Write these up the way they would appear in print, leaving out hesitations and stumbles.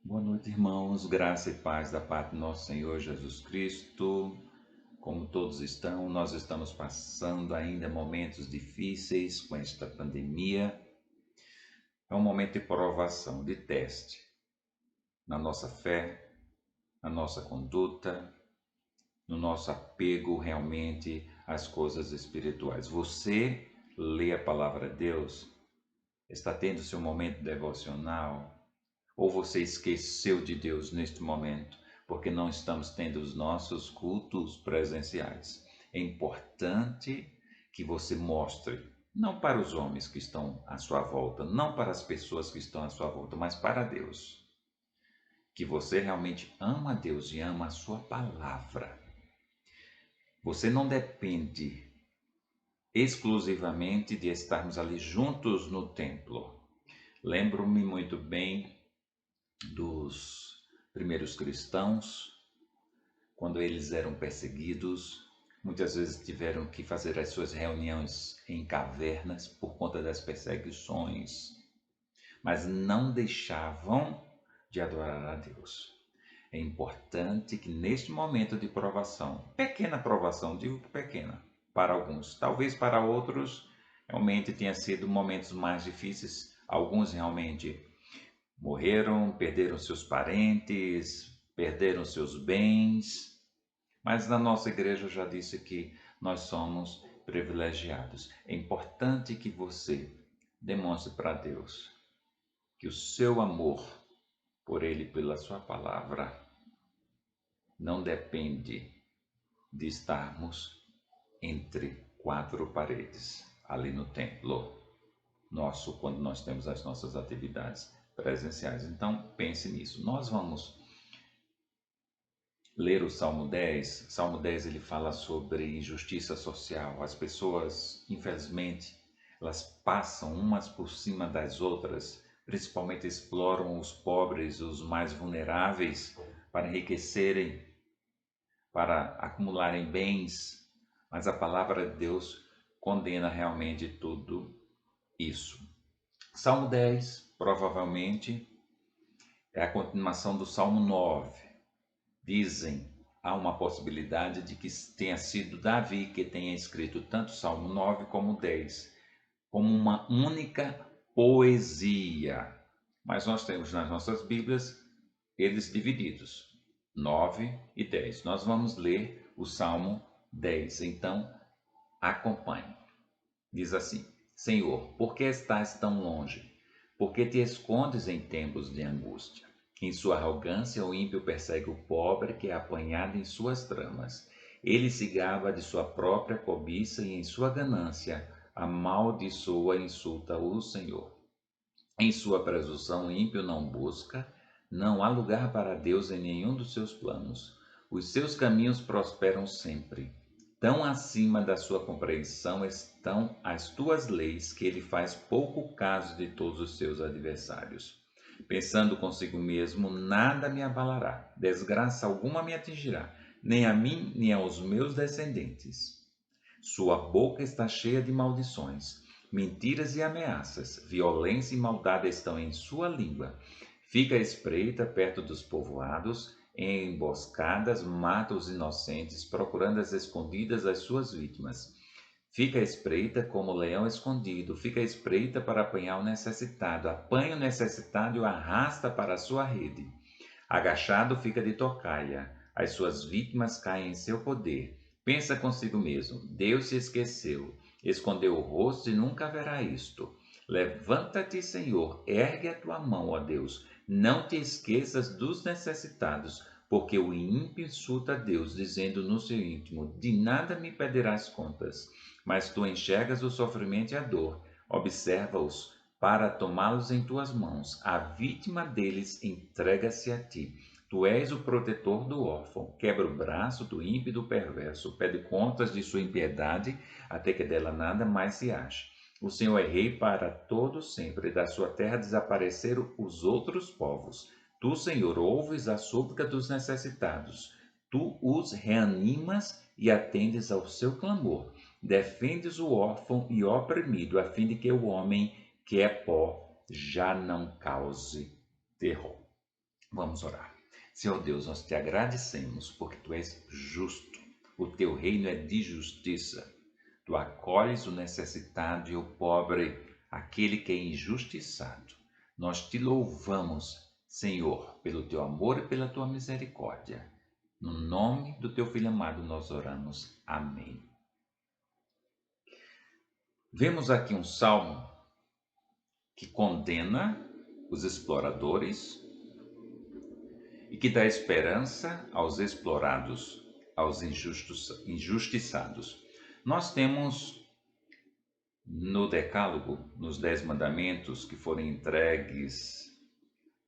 Boa noite, irmãos. Graça e paz da parte do nosso Senhor Jesus Cristo. Como todos estão, nós estamos passando ainda momentos difíceis com esta pandemia. É um momento de provação, de teste na nossa fé, na nossa conduta, no nosso apego realmente às coisas espirituais. Você lê a palavra de Deus? Está tendo seu momento devocional? Ou você esqueceu de Deus neste momento, porque não estamos tendo os nossos cultos presenciais? É importante que você mostre, não para os homens que estão à sua volta, não para as pessoas que estão à sua volta, mas para Deus, que você realmente ama a Deus e ama a sua palavra. Você não depende exclusivamente de estarmos ali juntos no templo. Lembro-me muito bem dos primeiros cristãos, quando eles eram perseguidos, muitas vezes tiveram que fazer as suas reuniões em cavernas por conta das perseguições, mas não deixavam de adorar a Deus. É importante que neste momento de provação, pequena provação, digo pequena, para alguns, talvez para outros realmente tenha sido momentos mais difíceis, alguns realmente morreram, perderam seus parentes, perderam seus bens, mas na nossa igreja eu já disse que nós somos privilegiados. É importante que você demonstre para Deus que o seu amor por Ele e pela Sua palavra não depende de estarmos entre quatro paredes, ali no templo nosso, quando nós temos as nossas atividades presenciais. Então, pense nisso. Nós vamos ler o Salmo 10. Salmo 10 ele fala sobre injustiça social. As pessoas, infelizmente, elas passam umas por cima das outras, principalmente exploram os pobres, os mais vulneráveis, para enriquecerem, para acumularem bens. Mas a palavra de Deus condena realmente tudo isso. Salmo 10, provavelmente, é a continuação do Salmo 9. Dizem, há uma possibilidade de que tenha sido Davi que tenha escrito tanto o Salmo 9 como o 10, como uma única poesia. Mas nós temos nas nossas Bíblias eles divididos, 9 e 10. Nós vamos ler o Salmo 10, então acompanhe. Diz assim: Senhor, por que estás tão longe? Por que te escondes em tempos de angústia? Em sua arrogância, o ímpio persegue o pobre que é apanhado em suas tramas. Ele se gaba de sua própria cobiça e em sua ganância amaldiçoa e insulta o Senhor. Em sua presunção, o ímpio não busca, não há lugar para Deus em nenhum dos seus planos. Os seus caminhos prosperam sempre. Tão acima da sua compreensão estão as tuas leis que ele faz pouco caso de todos os seus adversários. Pensando consigo mesmo, nada me abalará, desgraça alguma me atingirá, nem a mim, nem aos meus descendentes. Sua boca está cheia de maldições, mentiras e ameaças, violência e maldade estão em sua língua. Fica à espreita perto dos povoados, em emboscadas mata os inocentes, procurando as escondidas as suas vítimas. Fica à espreita como o leão escondido, fica à espreita para apanhar o necessitado, apanha o necessitado e o arrasta para a sua rede. Agachado fica de tocaia, as suas vítimas caem em seu poder. Pensa consigo mesmo: Deus se esqueceu, escondeu o rosto e nunca verá isto. Levanta-te, Senhor, ergue a tua mão, ó Deus. Não te esqueças dos necessitados, porque o ímpio insulta a Deus, dizendo no seu íntimo: De nada me pedirás contas. Mas tu enxergas o sofrimento e a dor, observa-os para tomá-los em tuas mãos. A vítima deles entrega-se a ti. Tu és o protetor do órfão. Quebra o braço do ímpio e do perverso. Pede contas de sua impiedade, até que dela nada mais se ache. O Senhor é rei para todo sempre, e da sua terra desapareceram os outros povos. Tu, Senhor, ouves a súplica dos necessitados. Tu os reanimas e atendes ao seu clamor. Defendes o órfão e oprimido, a fim de que o homem que é pó já não cause terror. Vamos orar. Senhor Deus, nós te agradecemos porque tu és justo. O teu reino é de justiça. Tu acolhes o necessitado e o pobre, aquele que é injustiçado. Nós te louvamos, Senhor, pelo teu amor e pela tua misericórdia. No nome do teu Filho amado nós oramos. Amém. Vemos aqui um salmo que condena os exploradores e que dá esperança aos explorados, aos injustiçados. Nós temos no Decálogo, nos 10 mandamentos que foram entregues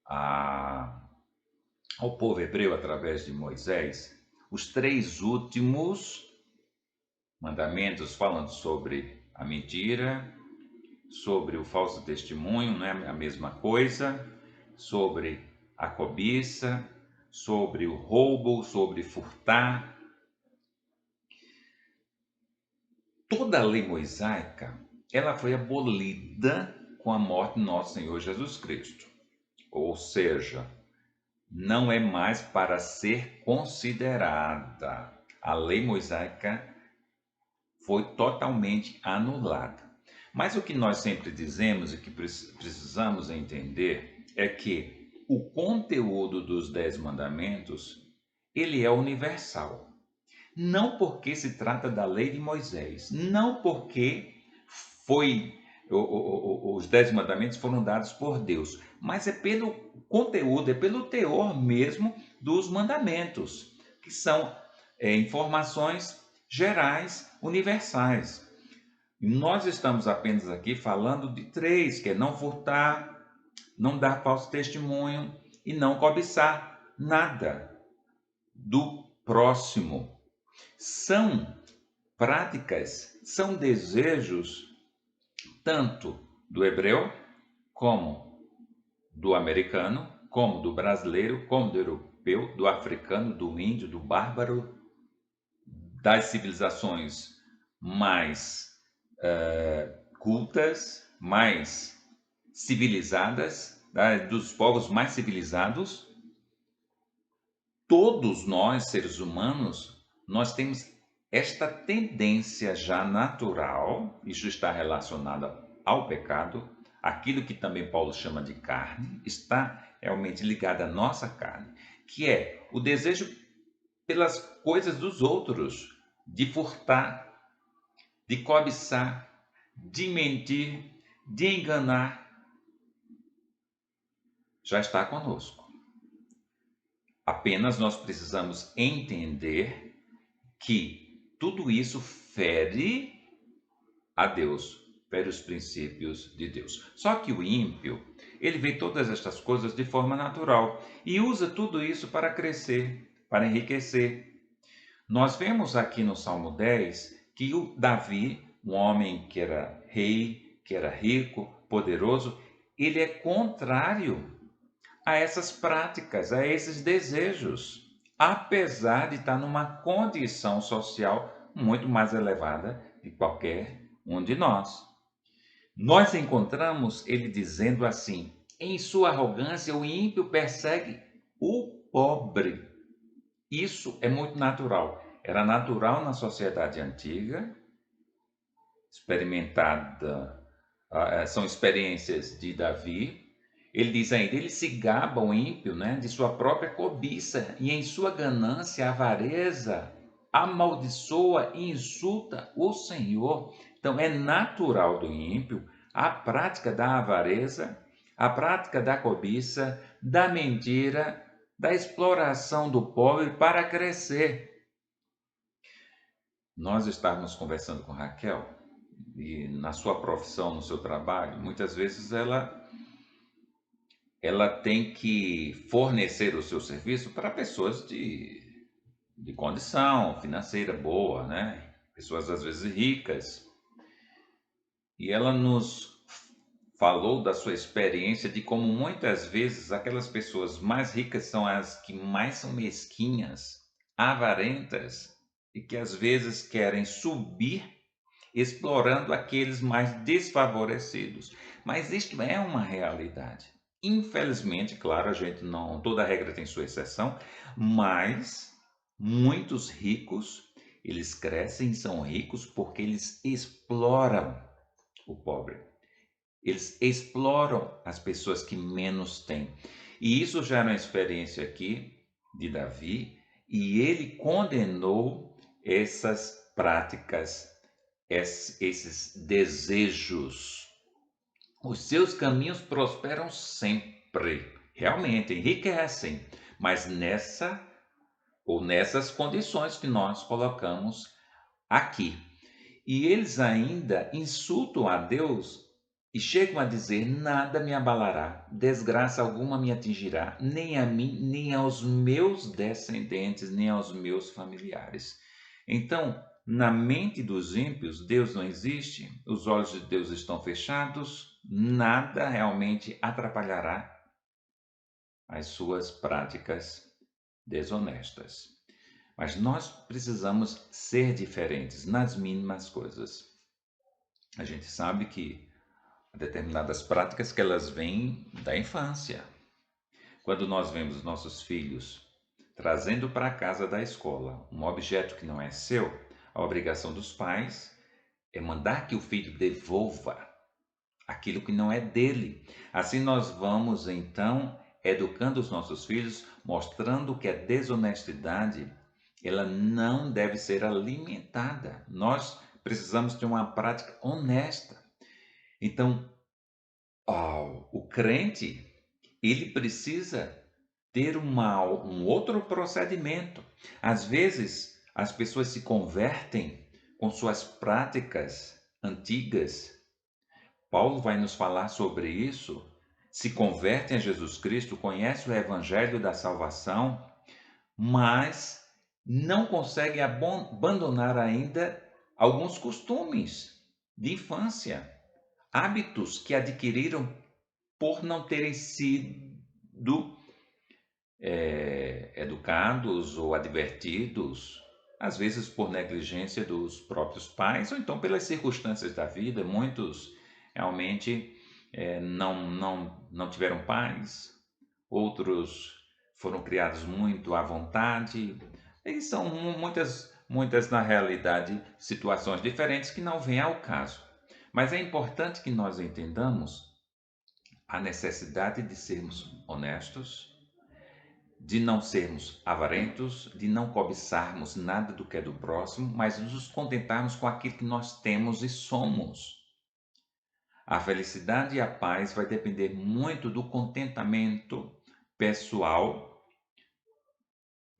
ao povo hebreu através de Moisés, os 3 últimos mandamentos falam sobre a mentira, sobre o falso testemunho, não é a mesma coisa, sobre a cobiça, sobre o roubo, sobre furtar. Toda a lei mosaica, ela foi abolida com a morte do nosso Senhor Jesus Cristo. Ou seja, não é mais para ser considerada. A lei mosaica foi totalmente anulada. Mas o que nós sempre dizemos e que precisamos entender é que o conteúdo dos 10 mandamentos, ele é universal. Não porque se trata da lei de Moisés, não porque os 10 mandamentos foram dados por Deus, mas é pelo conteúdo, é pelo teor mesmo dos mandamentos, que são informações gerais, universais. Nós estamos apenas aqui falando de 3, que é não furtar, não dar falso testemunho e não cobiçar nada do próximo. São práticas, são desejos tanto do hebreu, como do americano, como do brasileiro, como do europeu, do africano, do índio, do bárbaro, das civilizações mais cultas, mais civilizadas, dos povos mais civilizados. Todos nós, seres humanos, nós temos esta tendência já natural, isso está relacionado ao pecado, aquilo que também Paulo chama de carne, está realmente ligado à nossa carne, que é o desejo pelas coisas dos outros, de furtar, de cobiçar, de mentir, de enganar, já está conosco. Apenas nós precisamos entender que tudo isso fere a Deus, fere os princípios de Deus. Só que o ímpio, ele vê todas estas coisas de forma natural e usa tudo isso para crescer, para enriquecer. Nós vemos aqui no Salmo 10 que o Davi, um homem que era rei, que era rico, poderoso, ele é contrário a essas práticas, a esses desejos, apesar de estar numa condição social muito mais elevada de qualquer um de nós. Nós encontramos ele dizendo assim: em sua arrogância, o ímpio persegue o pobre. Isso é muito natural. Era natural na sociedade antiga, experimentada, são experiências de Davi. Ele diz ainda, ele se gaba, o ímpio, né, de sua própria cobiça, e em sua ganância, avareza, amaldiçoa e insulta o Senhor. Então é natural do ímpio a prática da avareza, a prática da cobiça, da mentira, da exploração do pobre para crescer. Nós estávamos conversando com Raquel, e na sua profissão, no seu trabalho, muitas vezes ela tem que fornecer o seu serviço para pessoas de condição financeira boa, né? Pessoas às vezes ricas. E ela nos falou da sua experiência de como muitas vezes aquelas pessoas mais ricas são as que mais são mesquinhas, avarentas e que às vezes querem subir explorando aqueles mais desfavorecidos. Mas isto é uma realidade. Infelizmente, claro, a gente não, toda regra tem sua exceção, mas muitos ricos, eles crescem e são ricos porque eles exploram o pobre. Eles exploram as pessoas que menos têm. E isso já era uma experiência aqui de Davi, e ele condenou essas práticas, esses desejos. Os seus caminhos prosperam sempre, realmente enriquecem, mas nessa ou nessas condições que nós colocamos aqui. E eles ainda insultam a Deus e chegam a dizer: nada me abalará, desgraça alguma me atingirá, nem a mim, nem aos meus descendentes, nem aos meus familiares. Então, na mente dos ímpios, Deus não existe, os olhos de Deus estão fechados, nada realmente atrapalhará as suas práticas desonestas. Mas nós precisamos ser diferentes nas mínimas coisas. A gente sabe que determinadas práticas que elas vêm da infância. Quando nós vemos nossos filhos trazendo para casa da escola um objeto que não é seu, a obrigação dos pais é mandar que o filho devolva aquilo que não é dele. Assim nós vamos então educando os nossos filhos, mostrando que a desonestidade ela não deve ser alimentada. Nós precisamos ter uma prática honesta. Então, o crente, ele precisa ter um outro procedimento. Às vezes, as pessoas se convertem com suas práticas antigas. Paulo vai nos falar sobre isso. Se convertem a Jesus Cristo, conhecem o evangelho da salvação, mas não conseguem abandonar ainda alguns costumes de infância, hábitos que adquiriram por não terem sido educados ou advertidos, às vezes por negligência dos próprios pais, ou então pelas circunstâncias da vida. Muitos realmente não tiveram pais, outros foram criados muito à vontade, e são muitas na realidade situações diferentes que não vêm ao caso. Mas é importante que nós entendamos a necessidade de sermos honestos, de não sermos avarentos, de não cobiçarmos nada do que é do próximo, mas nos contentarmos com aquilo que nós temos e somos. A felicidade e a paz vai depender muito do contentamento pessoal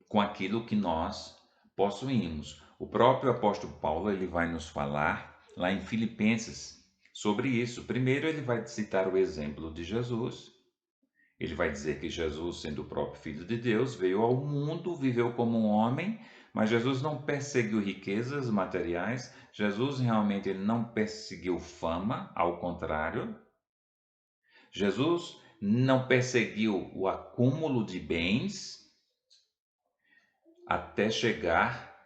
com aquilo que nós possuímos. O próprio apóstolo Paulo ele vai nos falar lá em Filipenses sobre isso. Primeiro ele vai citar o exemplo de Jesus. Ele vai dizer que Jesus, sendo o próprio Filho de Deus, veio ao mundo, viveu como um homem, mas Jesus não perseguiu riquezas materiais, Jesus realmente ele não perseguiu fama, ao contrário. Jesus não perseguiu o acúmulo de bens até chegar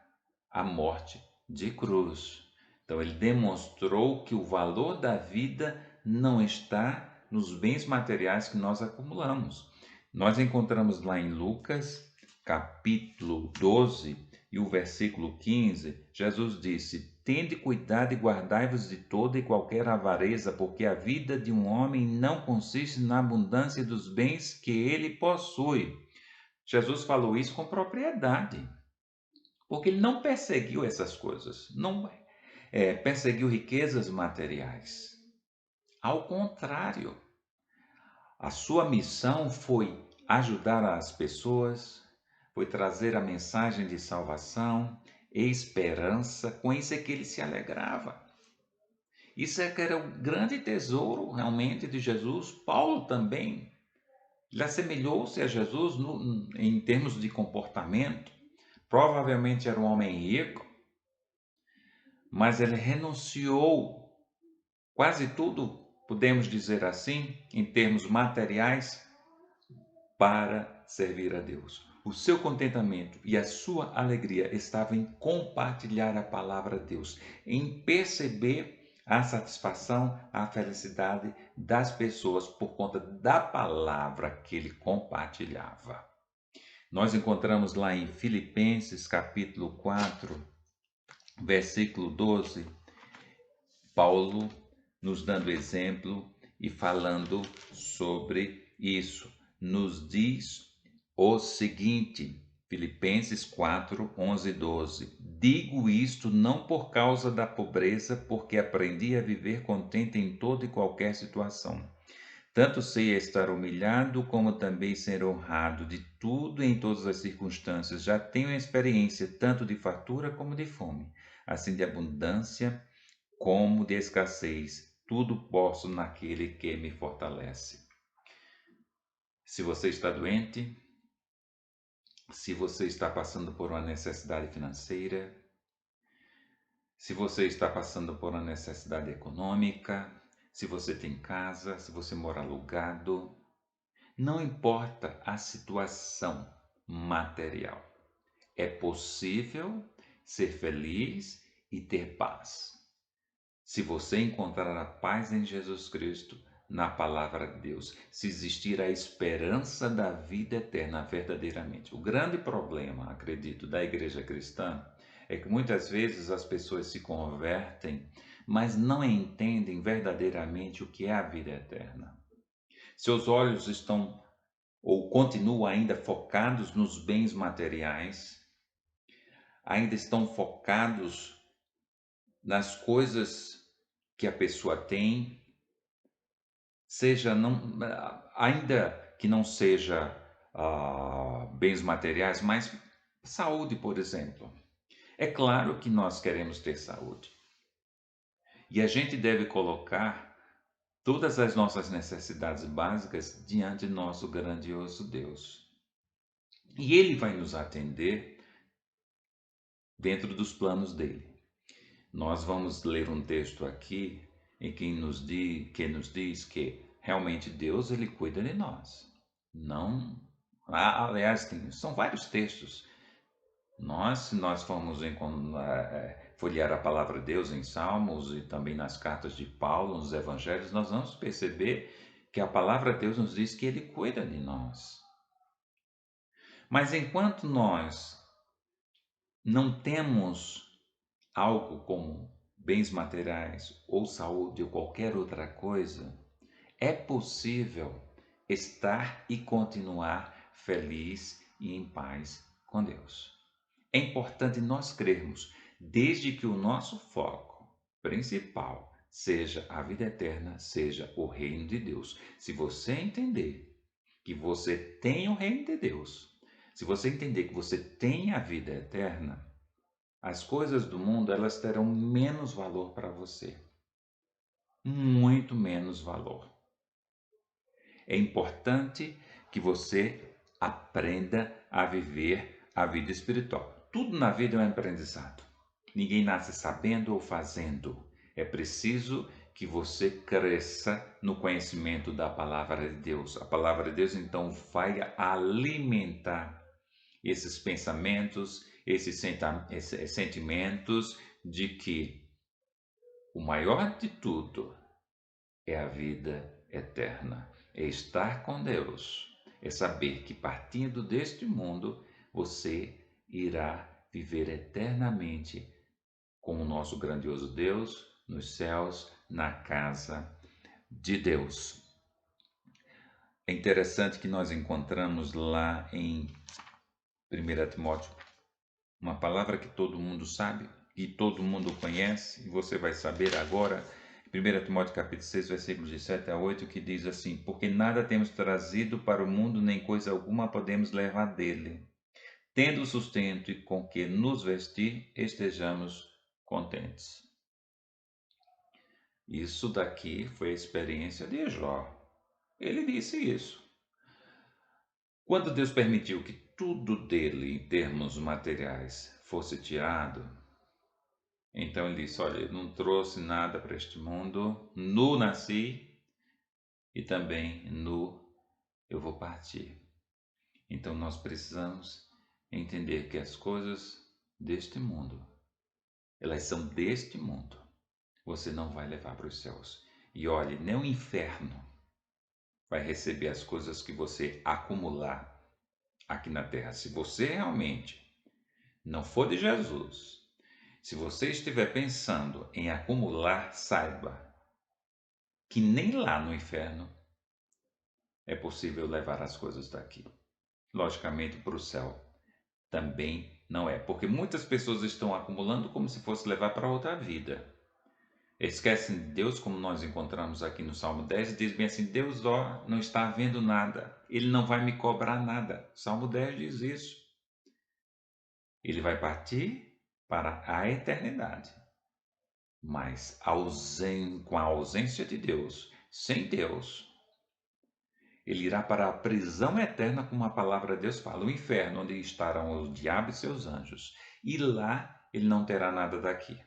à morte de cruz. Então ele demonstrou que o valor da vida não está nos bens materiais que nós acumulamos. Nós encontramos lá em Lucas, capítulo 12 e o versículo 15, Jesus disse: Tende cuidado e guardai-vos de toda e qualquer avareza, porque a vida de um homem não consiste na abundância dos bens que ele possui. Jesus falou isso com propriedade, porque ele não perseguiu essas coisas, não perseguiu riquezas materiais. Ao contrário, a sua missão foi ajudar as pessoas, foi trazer a mensagem de salvação e esperança. Com isso é que ele se alegrava. Isso é que era o grande tesouro realmente de Jesus. Paulo também, ele assemelhou-se a Jesus em termos de comportamento. Provavelmente era um homem rico, mas ele renunciou quase tudo, podemos dizer assim, em termos materiais, para servir a Deus. O seu contentamento e a sua alegria estavam em compartilhar a palavra de Deus, em perceber a satisfação, a felicidade das pessoas por conta da palavra que ele compartilhava. Nós encontramos lá em Filipenses capítulo 4, versículo 12, Paulo nos dando exemplo e falando sobre isso. Nos diz o seguinte, Filipenses 4, 11 e 12. Digo isto não por causa da pobreza, porque aprendi a viver contente em toda e qualquer situação. Tanto sei estar humilhado, como também ser honrado, de tudo e em todas as circunstâncias. Já tenho experiência tanto de fartura como de fome, assim de abundância como de escassez. Tudo posso naquele que me fortalece. Se você está doente, se você está passando por uma necessidade financeira, se você está passando por uma necessidade econômica, se você tem casa, se você mora alugado, não importa a situação material, é possível ser feliz e ter paz. Se você encontrar a paz em Jesus Cristo, na palavra de Deus, se existir a esperança da vida eterna verdadeiramente. O grande problema, acredito, da igreja cristã é que muitas vezes as pessoas se convertem, mas não entendem verdadeiramente o que é a vida eterna. Seus olhos estão ou continuam ainda focados nos bens materiais, ainda estão focados nas coisas que a pessoa tem, seja não, ainda que não seja bens materiais, mas saúde, por exemplo. É claro que nós queremos ter saúde e a gente deve colocar todas as nossas necessidades básicas diante de nosso grandioso Deus. E Ele vai nos atender dentro dos planos dele. Nós vamos ler um texto aqui em que nos diz que realmente Deus ele cuida de nós. Não, aliás, são vários textos. Se nós formos folhear a palavra de Deus em Salmos e também nas cartas de Paulo, nos Evangelhos, nós vamos perceber que a palavra de Deus nos diz que Ele cuida de nós. Mas enquanto nós não temos algo como bens materiais ou saúde ou qualquer outra coisa, é possível estar e continuar feliz e em paz com Deus. É importante nós crermos, desde que o nosso foco principal seja a vida eterna, seja o reino de Deus. Se você entender que você tem o reino de Deus, se você entender que você tem a vida eterna, as coisas do mundo elas terão menos valor para você, muito menos valor. É importante que você aprenda a viver a vida espiritual. Tudo na vida é um aprendizado. Ninguém nasce sabendo ou fazendo. É preciso que você cresça no conhecimento da palavra de Deus. A palavra de Deus então vai alimentar esses pensamentos, esses sentimentos de que o maior de tudo é a vida eterna, é estar com Deus, é saber que partindo deste mundo você irá viver eternamente com o nosso grandioso Deus nos céus, na casa de Deus. É interessante que nós encontramos lá em 1 Timóteo uma palavra que todo mundo sabe e todo mundo conhece, e você vai saber agora, 1 Timóteo capítulo 6, versículos de 7 a 8, que diz assim: porque nada temos trazido para o mundo, nem coisa alguma podemos levar dele. Tendo sustento e com que nos vestir, estejamos contentes. Isso daqui foi a experiência de Jó. Ele disse isso. Quando Deus permitiu que tudo dele, em termos materiais, fosse tirado, então ele disse: olha, eu não trouxe nada para este mundo, nu nasci e também nu eu vou partir. Então nós precisamos entender que as coisas deste mundo, elas são deste mundo. você não vai levar para os céus. E olhe, nem o inferno vai receber as coisas que você acumular aqui na terra. Se você realmente não for de Jesus, se você estiver pensando em acumular, saiba que nem lá no inferno é possível levar as coisas daqui. Logicamente, para o céu também não é, porque muitas pessoas estão acumulando como se fosse levar para outra vida. Esquecem de Deus, como nós encontramos aqui no Salmo 10, e diz bem assim: Deus, ó, não está havendo nada, Ele não vai me cobrar nada. Salmo 10 diz isso. Ele vai partir para a eternidade, mas com a ausência de Deus, sem Deus, ele irá para a prisão eterna, como a palavra de Deus fala, o inferno, onde estarão o diabo e seus anjos. E lá ele não terá nada daqui.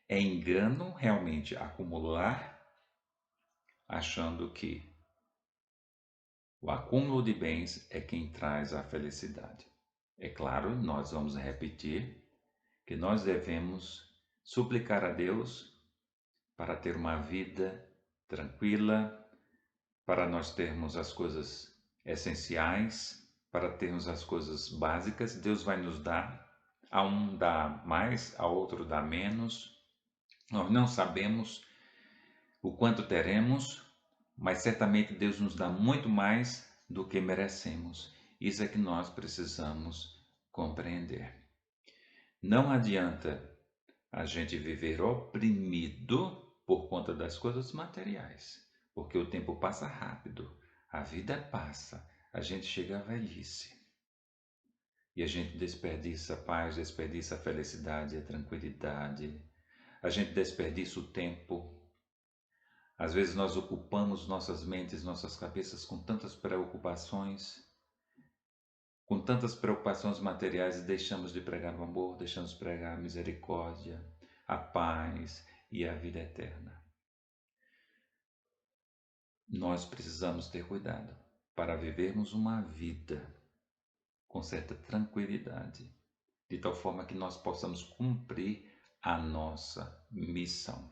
É engano realmente acumular, achando que o acúmulo de bens é quem traz a felicidade. É claro, nós vamos repetir que nós devemos suplicar a Deus para ter uma vida tranquila, para nós termos as coisas essenciais, para termos as coisas básicas. Deus vai nos dar, a um dá mais, a outro dá menos. Nós não sabemos o quanto teremos, mas certamente Deus nos dá muito mais do que merecemos. Isso é que nós precisamos compreender. Não adianta a gente viver oprimido por conta das coisas materiais, porque o tempo passa rápido, a vida passa, a gente chega à velhice e a gente desperdiça a paz, desperdiça a felicidade, a tranquilidade, a gente desperdiça o tempo. Às vezes nós ocupamos nossas mentes, nossas cabeças com tantas preocupações materiais e deixamos de pregar o amor, deixamos de pregar a misericórdia, a paz e a vida eterna. Nós precisamos ter cuidado para vivermos uma vida com certa tranquilidade, de tal forma que nós possamos cumprir a nossa missão.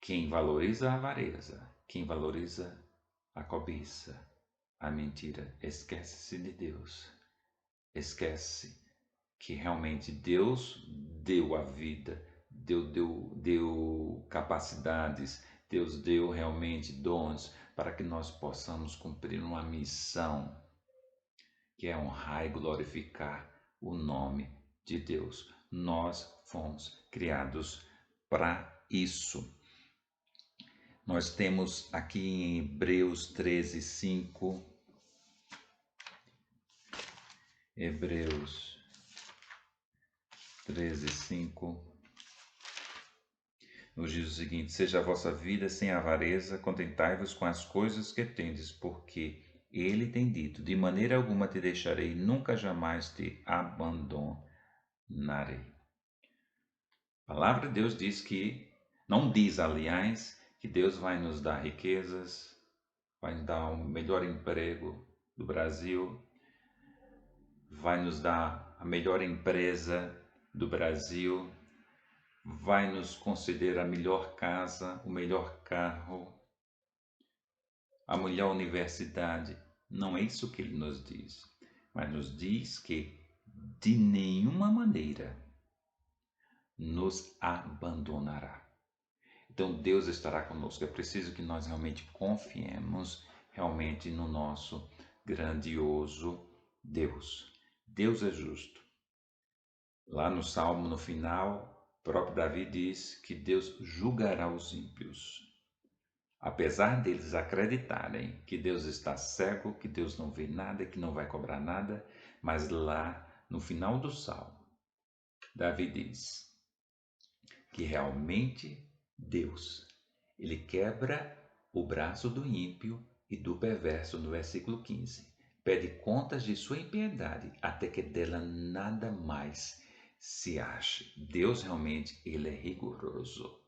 Quem valoriza a avareza, quem valoriza a cobiça, a mentira, esquece-se de Deus. Esquece que realmente Deus deu a vida, deu capacidades, Deus deu realmente dons para que nós possamos cumprir uma missão, que é honrar e glorificar o nome de Deus. Nós fomos criados para isso. Nós temos aqui em Hebreus 13, 5. Hebreus 13, 5. Nos diz o seguinte: seja a vossa vida sem avareza, contentai-vos com as coisas que tendes, porque ele tem dito: de maneira alguma te deixarei, nunca jamais te abandonarei. A palavra de Deus diz que, não diz, aliás, que Deus vai nos dar riquezas, vai nos dar um melhor emprego do Brasil, vai nos dar a melhor empresa do Brasil, vai nos conceder a melhor casa, o melhor carro, a melhor universidade. Não é isso que ele nos diz, mas nos diz que de nenhuma maneira nos abandonará. Então Deus estará conosco. É preciso que nós realmente confiemos realmente no nosso grandioso Deus. Deus é justo. Lá no Salmo, no final, o próprio Davi diz que Deus julgará os ímpios. Apesar deles acreditarem que Deus está cego, que Deus não vê nada, que não vai cobrar nada, mas lá no final do Salmo, Davi diz que realmente Deus, ele quebra o braço do ímpio e do perverso no versículo 15. Pede contas de sua impiedade até que dela nada mais se ache. Deus realmente, ele é rigoroso.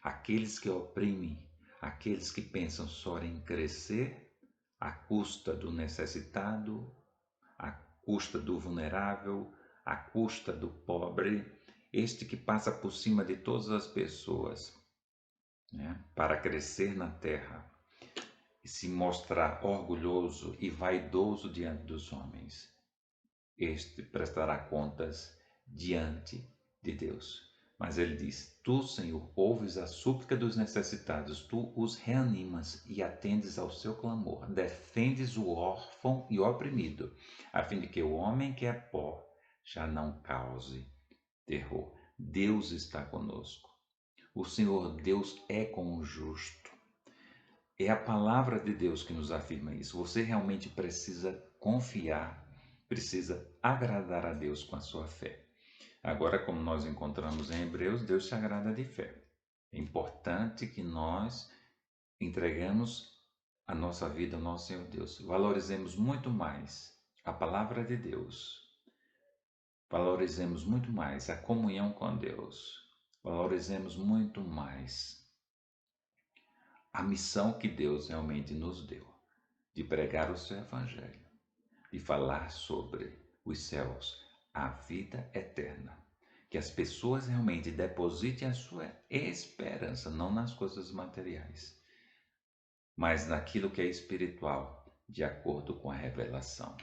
Aqueles que oprimem, aqueles que pensam só em crescer à custa do necessitado, à custa do vulnerável, à custa do pobre, este que passa por cima de todas as pessoas, né, para crescer na terra e se mostrar orgulhoso e vaidoso diante dos homens, este prestará contas diante de Deus. Mas ele diz: Tu, Senhor, ouves a súplica dos necessitados, tu os reanimas e atendes ao seu clamor, defendes o órfão e o oprimido, a fim de que o homem que é pó já não cause terror. Deus está conosco. O Senhor Deus é com o justo. É a palavra de Deus que nos afirma isso. Você realmente precisa confiar, precisa agradar a Deus com a sua fé. Agora, como nós encontramos em Hebreus, Deus se agrada de fé. É importante que nós entregamos a nossa vida ao nosso Senhor Deus. Valorizemos muito mais a palavra de Deus. Valorizemos muito mais a comunhão com Deus. Valorizemos muito mais a missão que Deus realmente nos deu, de pregar o seu evangelho, de falar sobre os céus, a vida eterna. Que as pessoas realmente depositem a sua esperança, não nas coisas materiais, mas naquilo que é espiritual, de acordo com a revelação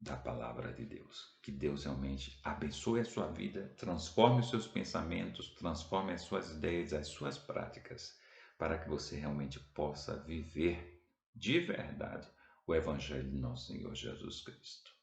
da palavra de Deus. Que Deus realmente abençoe a sua vida, transforme os seus pensamentos, transforme as suas ideias, as suas práticas, para que você realmente possa viver de verdade o Evangelho de nosso Senhor Jesus Cristo.